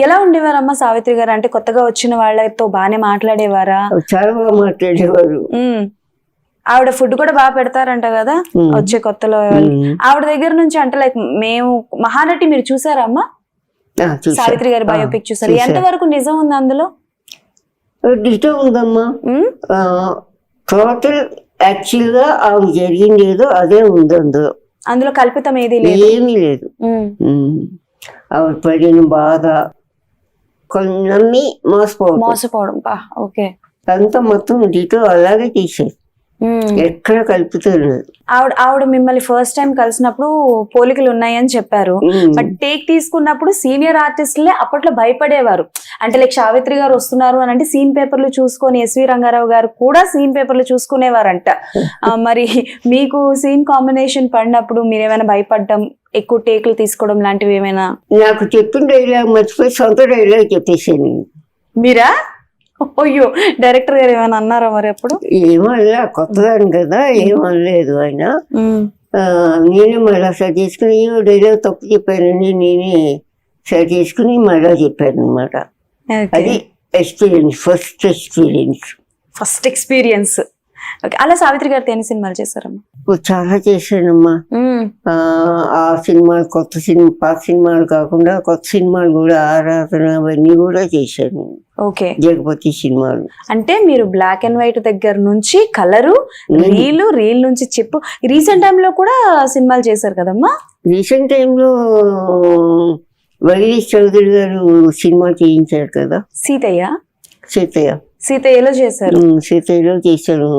ఎలా ఉండేవారమ్మా సావిత్రి గారు? అంటే కొత్తగా వచ్చిన వాళ్ళతో బానే మాట్లాడేవారా? చాలా బాగా మాట్లాడేవారు. ఆవిడ ఫుడ్ కూడా బాగా పెడతారంట కదా వచ్చే కొత్తలో. ఆవిడ దగ్గర నుంచి అంటే లైక్ మేము మహానటి మీరు చూసారమ్మా? సావిత్రి గారి బయోపిక్ చూసారు? ఎంత వరకు నిజం ఉంది అందులో? డిటో ఉందమ్మా. టోటల్ యాక్చువల్ గా ఆవిడ జరిగింది ఏదో అదే ఉంది అందులో. అందులో కల్పితం ఏమీ లేదు. ఆవిడ పడిన బాధ, కొన్ని నమ్మి మోసపోవడం. ఓకే, అంతా మొత్తం డిటో అలాగే తీసేది, ఎక్కడ కలుపుతారు. ఆవిడ మిమ్మల్ని ఫస్ట్ టైం కలిసినప్పుడు పోలికలు ఉన్నాయని చెప్పారు. బట్ టేక్ తీసుకున్నప్పుడు సీనియర్ ఆర్టిస్టులే అప్పట్లో భయపడేవారు. అంటే లైక్ సావిత్రి గారు వస్తున్నారు అని అంటే సీన్ పేపర్లు చూసుకొని ఎస్వి రంగారావు గారు కూడా సీన్ పేపర్లు చూసుకునేవారంట. మరి మీకు సీన్ కాంబినేషన్ పడినప్పుడు మీరేమైనా భయపడ్డం, ఎక్కువ టేకులు తీసుకోవడం లాంటివి ఏమైనా? నాకు చెప్పిన డైలాగ్ మర్చిపోయి సొంత డైలాగ్ చెప్పేసాను. మీరా? అయ్యో, డైరెక్టర్ గారు ఏమైనా అన్నారా మరి అప్పుడు? ఏమన్నా కొత్తదాన్ని కదా, ఏమనలేదు ఆయన. నేనే మళ్ళా సెట్ చేసుకుని డైలాగ్ తప్పు చెప్పానండి, నేనే సెట్ చేసుకుని మళ్ళా చెప్పాను అనమాట. అది ఎక్స్పీరియన్స్, ఫస్ట్ ఎక్స్పీరియన్స్. అలా సావిత్రి గారితో ఎన్ని సినిమాలు చేశారమ్మా? చాలా చేశానమ్మా. ఆ సినిమాలు కొత్త సినిమా, పాత సినిమాలు కాకుండా కొత్త సినిమాలు కూడా, ఆరాధన అవన్నీ కూడా చేశాను. ఓకే, జగపతి సినిమాలు. అంటే మీరు బ్లాక్ అండ్ వైట్ దగ్గర నుంచి కలరు, రీల్ నుంచి చెప్పు, రీసెంట్ టైంలో కూడా సినిమాలు చేశారు కదమ్మా? రీసెంట్ టైంలో వైవి చౌదరి గారు సినిమా చేయించారు కదా, సీతయ్యలో చేశారు. సీతయ్యలో చేశారు.